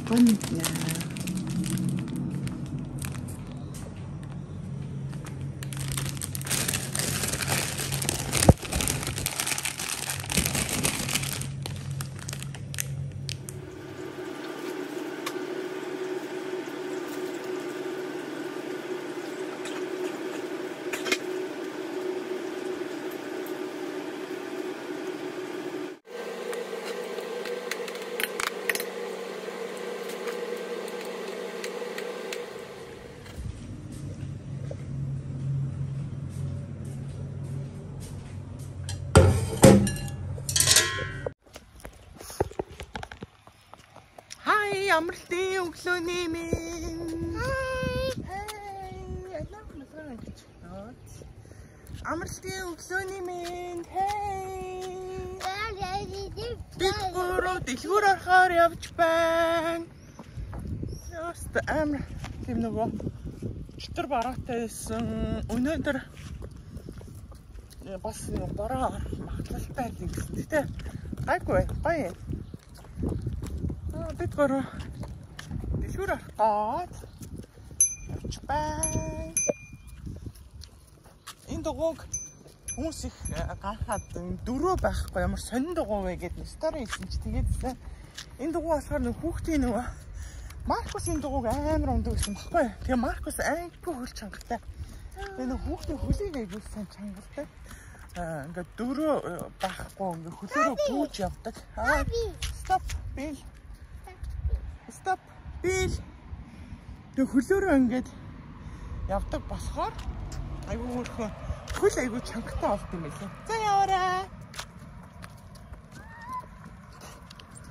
Понятно. Амралтын өглөөний минь. Амралтын өглөөний минь. Бид гурав дэлгүүр орохоор явж байна. Яст амр тийм нөгөө чөтгөр бараатай байсан. Өнөөдөр бас нэг бороо магадлалтай гэсэн. Гэтэ гайгүй гоё. Бид гурав дэлгүүр ороход явж байна. Энэ дугуйг хүмүүс их ганхаад дөрөв байхгүй ямар сонин дугуй вэ гэдэг нь стори хэлсэн чи тэгээдсэн. Энэ дугуй болохоор нэг хүүхдийн нөгөө Маркус энэ дугуйг амар ундаг гэсэн баггүй. Тэгээ Маркус айгүй хөл чангатай. Тэгээ нэг хүүхдийн хөлийг айгүй сайн чангалтай. Ингээд дөрөв байхгүй ингээд хөлөөрөө гүйж явдаг. Стоп бил. Стоп бил. Тэг хөлөөрөө ингээд явдаг болохоор айгүй өөрхөн хөл айгүй чангатай болт юм билээ. За яваарай.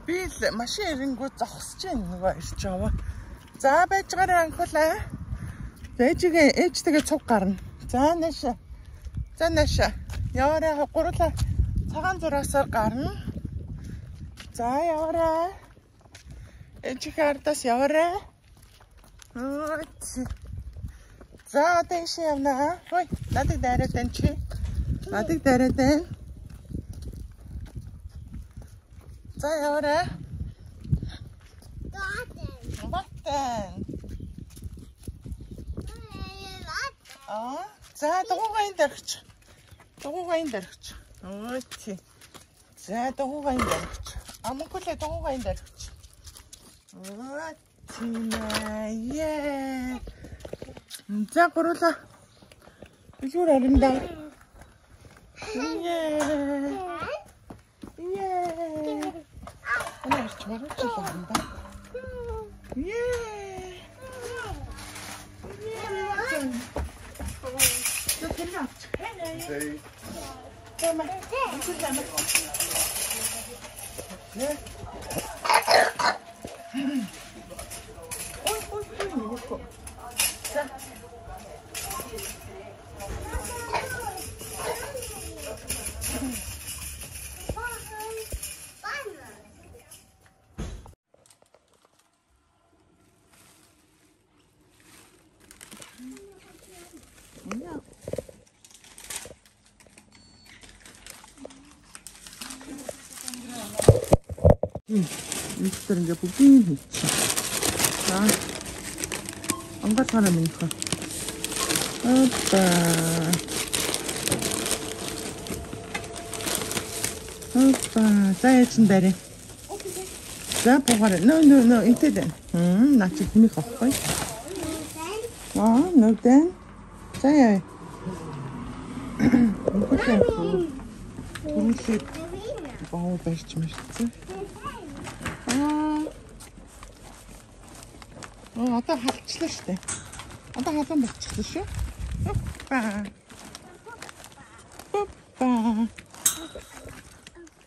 Бил машин ирэнгүү зогсож байна нөгөө ирж яваа. За байж байгаарай анхуулаа. Ээжтэйгээ цуг гарна. За наашаа. За наашаа. Яваарай гурлаа цагаан зураасаар гарна. За яваарай. Ээжийнхээ ардаас яваарай. За дэше явна. Хой, надад дайраад байна чи. Надад дайраад байна. За яваарай. Батэн. За дугуйн дэрч. Дугуйн дэрч. Ой. За дугуйн дэрч. Амгүлээ дугуйн дэрч. Ой. Яа. За гурлаа. Зүгээр аримда. Она чмарчиланда. Мистер ингээ бүгдийг хийчих. За. Ангар цаана минийх. Опа. За яачин дараа. За богоор. No. Интэд. Наач минийх авахгүй. Нүдэн. За яа. Үнэхээр боо барьж мэрсэн. Одоо халчлаа штэ. Одоо халуун болчихлоо шүү. Опа.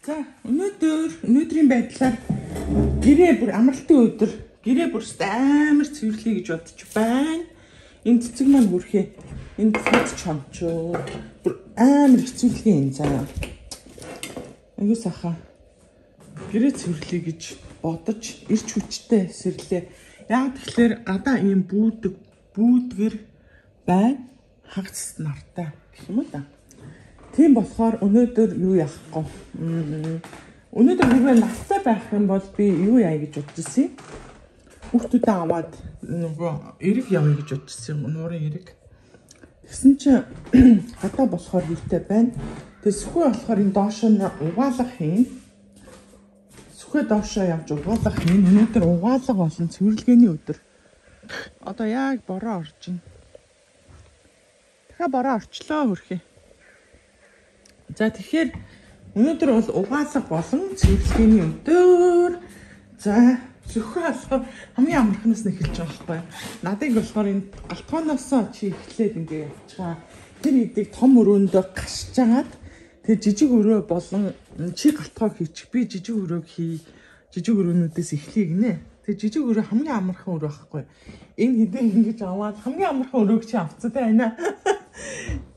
За өнөөдрийн байдлаар гэрээ бүр амралтын өдөр гэрээ бүр амар цэвэрлэе гэж бодож байна. Энэ цэцэг маань бүрхээ. Энэ цэц чамчуу. Бүр амар хэцүүлээ энэ заяа. Аюу саха. Гэрээ цэвэрлэе гэж бодож ирч хүчтэй сэрлээ. Яг тэгэхээр гадаа ийм бүүдгэр байна. Хагас нартай гэх юм уу та. Тийм болохоор өнөөдөр юу яах вэ? Өнөөдөр хэрвээ настай байх юм бол би юу яая гэж бодож ирсэн. Хүүхдүүдээ аваад нөгөө эрэг явъя гэж бодчихсон юм. Нуурын эрэг. Тэгсэн чинь гадаа болохоор юутай байна. Тэгээ сүхэ болохоор энэ доошоо угаалга хийн. Сүхэ доошоо явж угаалга хийн. Өнөөдөр угаалга болон цэвэрлэгээний өдөр. Одоо яг бороо орж байна. Дахиад бороо орчлоо хөрхий. За тэгэхээр өнөөдөр бол угаалга болон цэвэрлэгээний өдөр. За сүхэ болохоор хамгийн амархнаас нь эхэлж байгаа байхгүй. Надыг болохоор энэ галтгооноос чи эхлээд ингээ явчихаа. Тэр эдийг том өрөөндөө гашж агаад тэр жижиг өрөө болон чи галтгоо хийчих. Би жижиг өрөөг хий. Жижиг өрөөнүүдээс эхлэе гинэ. Тэр жижиг өрөө хамгийн амархан өрөө байхгүй. Энэ хэдийг ингэж аваад хамгийн амархан өрөөг чи авцсан байна.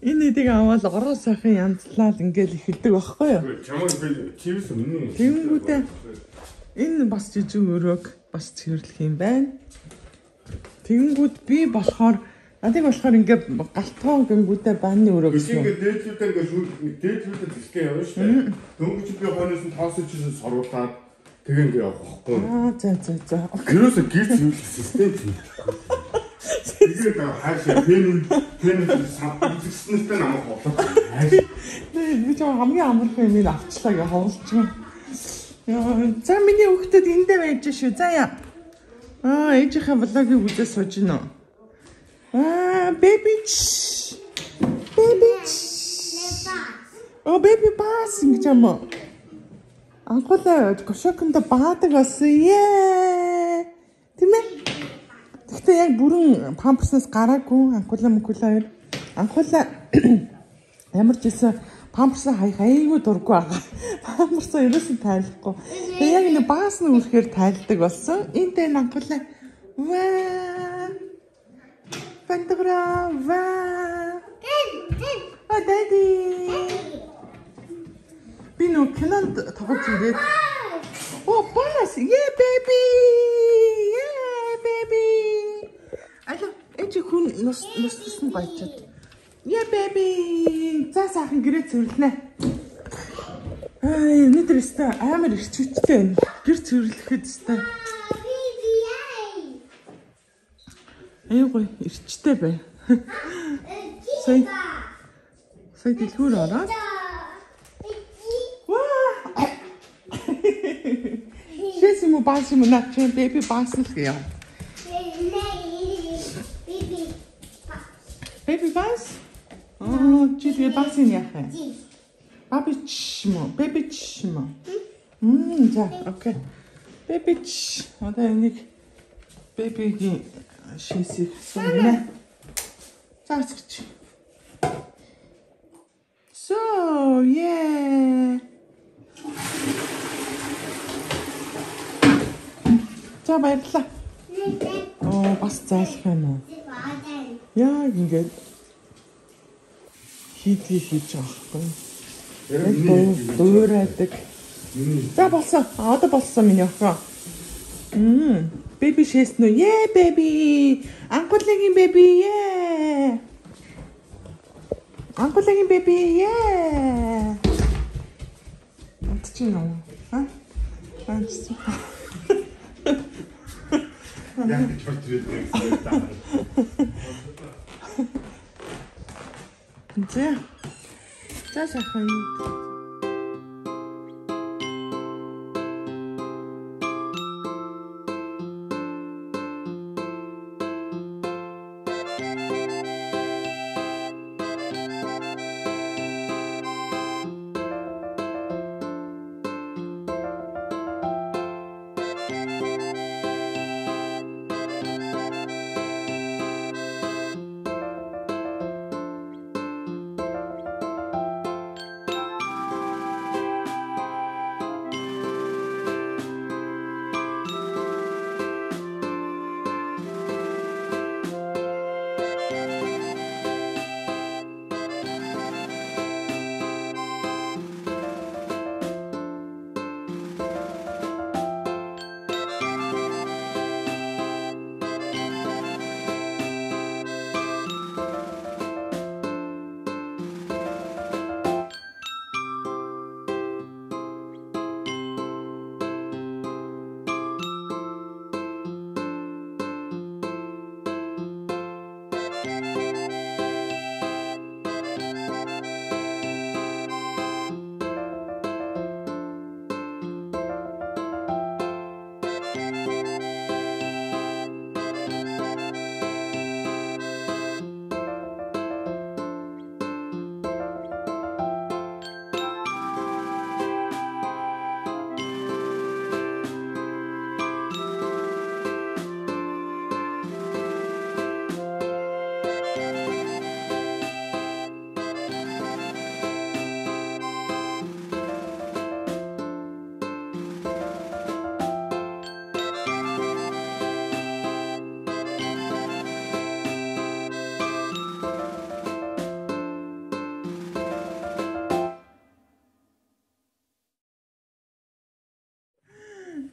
Энэ хэдийг аваад ороо сайхан янзлал ингээл эхэлдэг байхгүй юу? Чамайг би чивс өмнө. Тэнгүүдээ энэ бас жижиг өрөөг бас цэвэрлэх юм байна. Тэнгүүд би болохоор надыг болохоор ингээд галтгоо гингүүдээ банны өрөө гэсэн. Ингээд дээдлүүдээ зэсгээ явна шүү дээ. Дөнгөж би хойноос нь тоосож чийсэн соруулаад тэгээ ингээд явах байхгүй. За. Ерөөсө гэр цэвэрлэх систем тийм. Тэгээд хаашаа пен савчснээсээ намайг болоод хаашаа. Би ч хамгийн амархан юм авчлаа гэж ховлж байгаа. За миний хүүхдэд эндээ байж шүү. За яа. Ээжийнхээ влогийг үзээ сууж гинэ. Baby. Baby бас ингэж юм. Анхуулаа гошоконд баадаг бас. Тийм ээ. Гэхдээ яг бүрэн памперснаас гараагүй анхуулаа. Анхуулаа ямар ч гэсэн памперсаа хайггүй дурггүй байгаа. Памперсаа ерөөсөө тайлахгүй. Тэгээ яг энэ баас нь үрхээр тайлдаг болсон. Энд энэ анхуулаа. Ваа. Пантагра ваа. Дэди. Би нөө кинонд тоглож ирээд. Баас. Baby. Алло, эцэг хүн нус нь баяжаад. Baby. За сайхан гэрээ цэвэрлэнэ. Өнөөдөр өстой амар ирчвчтэй байна. Гэр цэвэрлэхэд өстой. Аюугүй ирчтэй байна. Сая дэлгүүр ороод. Шээс юм уу баас юм наа чи baby баас л яа. Baby баас? Чи тэгээ баас юм яах вэ? Baby ч мо. За, окей. Baby ч. Одоо энийг baby-гийн шээсийг суулна. Заасч. So, yeah. За баярлалаа. Бас зайлах юм уу? Яг ингээд хийж байгаа байхгүй. Дуурайдаг. За болсон. Одоо болсон миний охин. Baby шээс нөө. Baby. Анхуулагийн baby. Анхуулагийн baby. Чи нөө. Яг ч болчихлоо. За сайхан.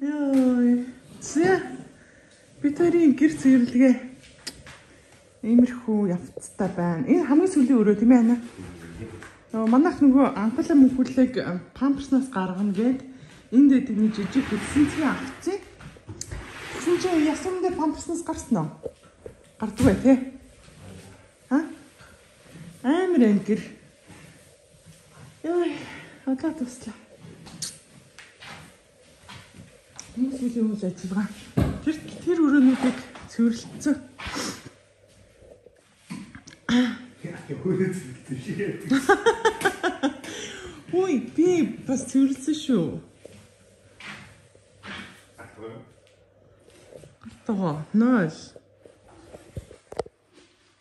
Яа. Зэ. Битэрийн гэр цэвэрлэгээ иймэрхүү явцтай байна. Энэ хамгийн сүүлийн өрөө тийм ээ ана. Манайх нөгөө анхлаа мөнхөрлөг памперснаас гаргана гээд энд дэдэг нэг жижиг хөдөлсөнцгийн авцсан. Тэгсэн чинь ясан дээр памперснаас гарсан уу? Гардгүй тий. Ха? Амар ангир. Яа, одоо туслаа. Сүүлийн үйл ажиллагаа. Тэр өрөөнүүдийг цэвэрлэсэн. Ой, би бас цэвэрлсэн шүү. Тоо, 0.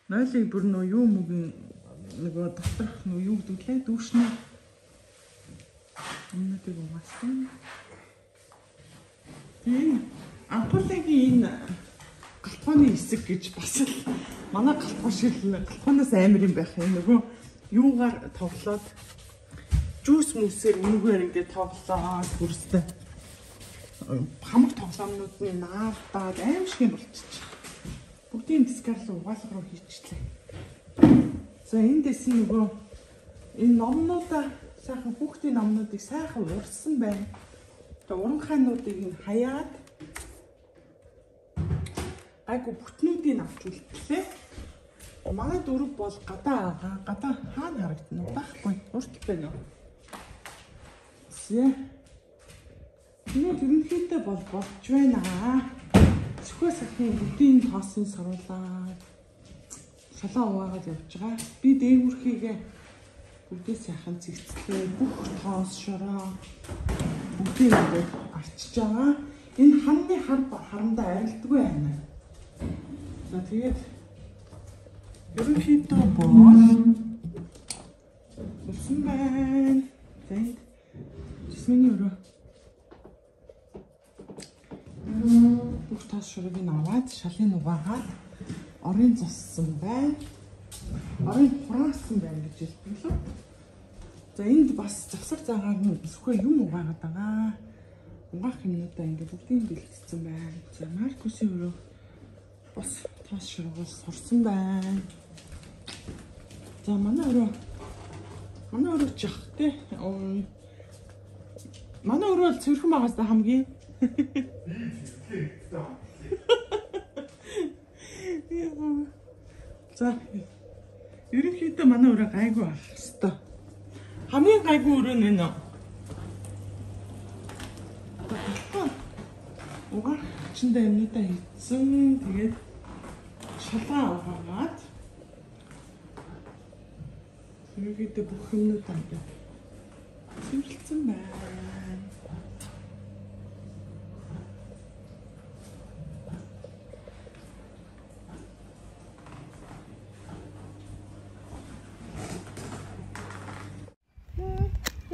0-ыг бүр нөө юу мөгийн нөгөө доторх нөө юу гэдэг лээ дүүшнэ. Өмнөдөө угаасан. Энэ ампулагийн энэ галбооны хэсэг гэж бас л манай галбоо шиг галбооноос амар юм байх юм нөгөө юугаар тоглоод жуус мүсээр үнэгээр ингээд тоглоод хүрстэй хамаг тоглоомнууд нь наавдаад аим шиг болчих. Бүгдийн дискарлуу угаалга руу хийчихлээ. За эндээс нөгөө энэ номнуудаа сайхан хүүхдийн номнуудыг сайхан урсан байна. Тэгээ уранхайнуудыг нь хаяад айгу бүтнүүдийг авч үлдлээ. Манай дөрөв бол гадаа хаана харагдана уу? Байхгүй. Урт байна уу? Зэ. Энэ ерөнхийдөө бол болж байна. Зөвхөн сахны бүдийн тоосын саруулаад шалаа уваагаад явж байгаа. Би дээгүүрхийгээ бүгдээ сайхан цэгцлээ. Бүх тоос шороо бүгдийг ингээд арчиж байгаа. Энэ ханны харандаа арилдгүй байна. За тэгээд ерөнхийдөө бол болсон байна. Тэгээд жисмэний өрөө. Бүх тоос шорыг нь аваад шалын угаагаад орын зассан байна. Орын хураасан байна гэж хэлдэг лөө. За энд бас завсар цагааг нь зөвхөн юм угаагаад байгаа. Угаах юмнуудаа ингээд бүгдийг бэлтгэсэн байна. За Маркусийн өрөө бас тоос шоргоос сурсан байна. За манай өрөө чих тий. Манай өрөө л цэвэрхэн байгаас та хамгийн. За ерөнхийдөө манай өрөө гайгүй авах хэвээр. Хамгийн гайгүй өрөө нь нэ. Угаах чиндээ юмнуудаа хийсэн. Тэгээд шалгаа угаагаад ерөнхийдөө бүх юмнуудаа ингээд цэвэрлсэн байна.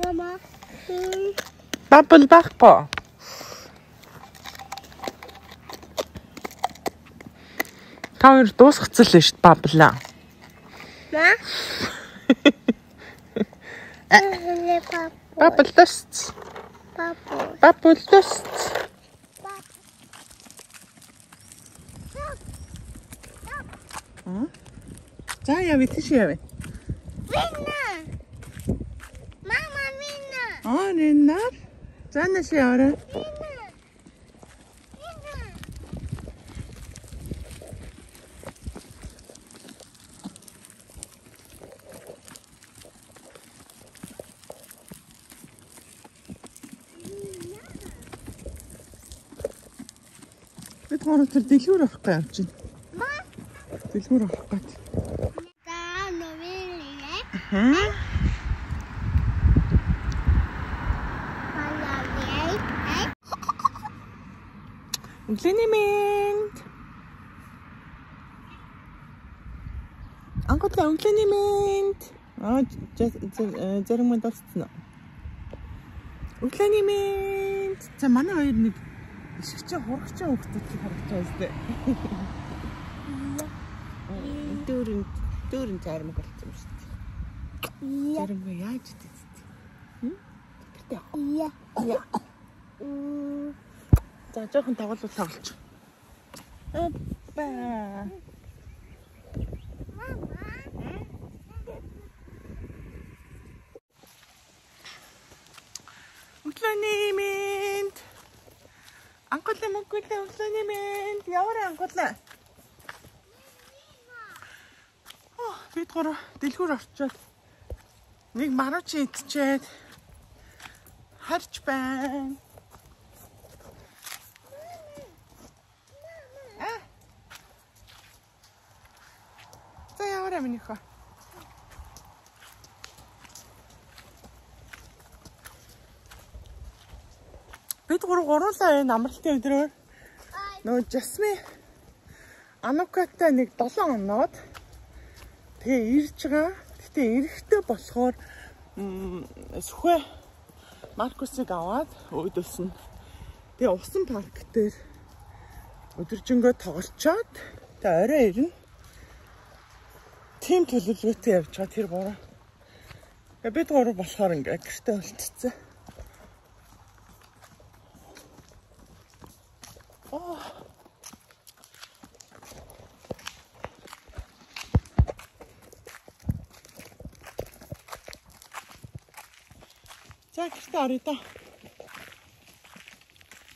Мама. Бабл байхгүй. Тавар дуусгацсан л шүү дээ баблаа. Ма? Бабл дэст. Бабл дэст. За яви тийш яви. Винна. Мама винна. Нинна. За нэши яваа. Бид гоо тэр дэлгүүр авах гэж явж байна. Ма? Дэлгүүр авах гэж. Өглөөний мэнд. Анхудаа өглөөний мэнд. Зарим мэнд олцсон. Өглөөний мэнд. За манай хоёр нэг ишгчээ хурагчаа хөвгтөд харагдаж байна үстэй. Дөрөн зарим болчихсон юм шүү дээ. Зарим яаж идэх вэ? Яа. За жоохон тоглол тоглож. Опа. Өглөөний мэнд. Анхлаа мөнгөлөө өглөөний мэнд. Яваарай анхлаа. Бид гурав дэлгүүр орчоод нэг маруучин идчихэд харж байна. За яваарай минийхөө. Бид гурлаа энэ амралтын өдрөөр нөгөө Жасмин Анукатай нэг 7 оноод тэгээ ирж байгаа. Гэтэ эрэхтэй болохоор сүхэ Маркусыг аваад өөдөөс нь тэгээ усан парк дээр өдөржингөө тоглолцоод тэгээ орой ирнэ. Тим төлөвлөгөөтэй явж байгаа тэр гурав. Бид гурав болохоор ингээ гэртээ болтцсон. За гэртээ орё да.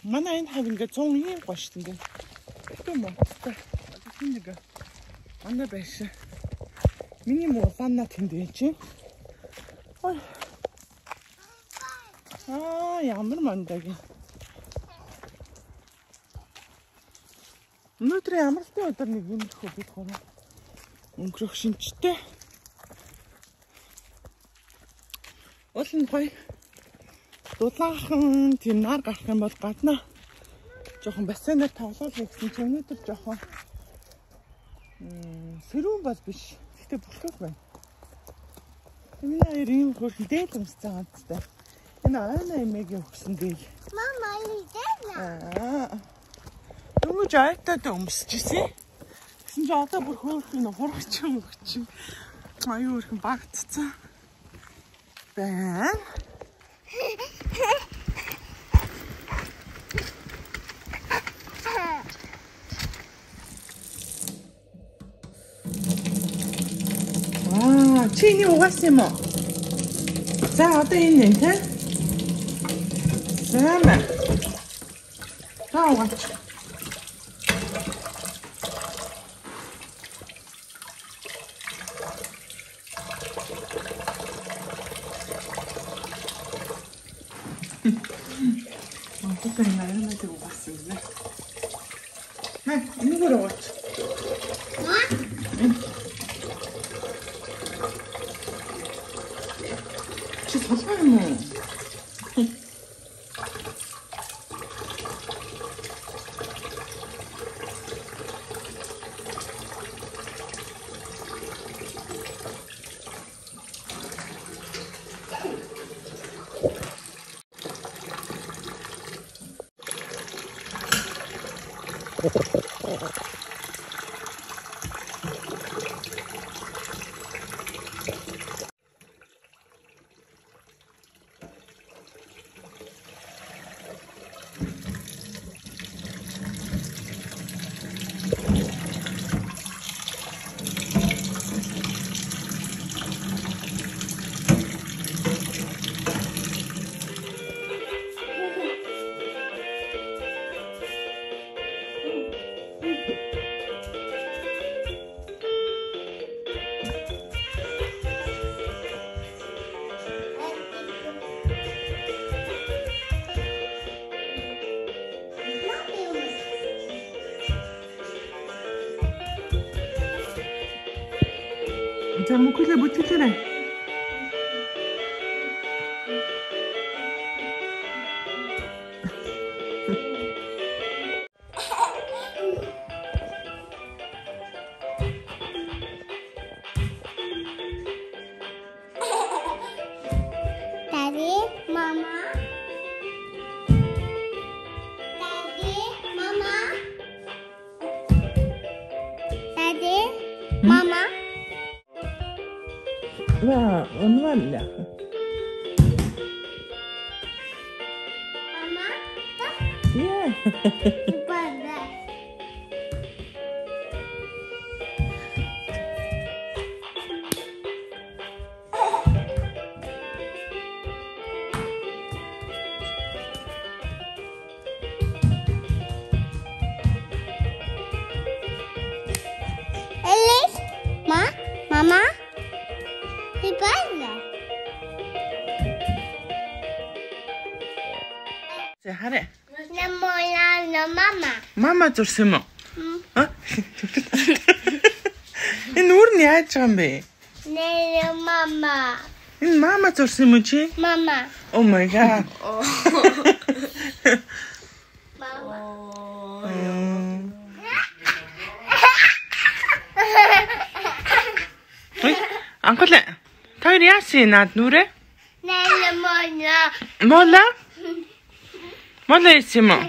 Манай энэ хав ингээ 100 ийм гош ингээ. Том модтой. Нэг анда байш. Миний муулаана тэнд байж. Ой. Ямар мандаг. Өнөөдөр амралтын өдөр нэг юм их бид гурав өнгөрөх шинжтэй. Олон гоё. Дулаахан тийм нар гарах юм бол гадна жоохон бассейнаар тоглоул гэсэн чи өнөөдөр жоохон сэрүүн бол биш. Гэтэ болохгүй байна. Миний хоёр юм хөрхөн дээд юмсцаа ганцтай. Энэ айна эмээгийн өгсөн дээ. Мама идэнэ. Дөнгөж айтаад өмсчихсэн. Гэсэн чи одоо бүр хөөрхөн хургач юм өгч. Аюу өрхөн багтцсан. Бэн. Чиний угаасан юм уу? За одоо энэ нэ тэ. Сама. Таагач. Антаа нэрнэ тэ угаасан юм. Энэ гоо угач. Толгой юм уу? 자, 먹을래 못 틀래. Mama. 야, 얼마냐? Mama. Yeah. Mama? Happy birthday. За хараа. No mama. Мама зурсан юм уу? Энэ нүр нь яаж байгаа юм бэ? No mama. Энэ мама зурсан юм уу чи? Mama. Oh my god. Анхал таар яасан над нүрэ? Мола? Мола юм уу?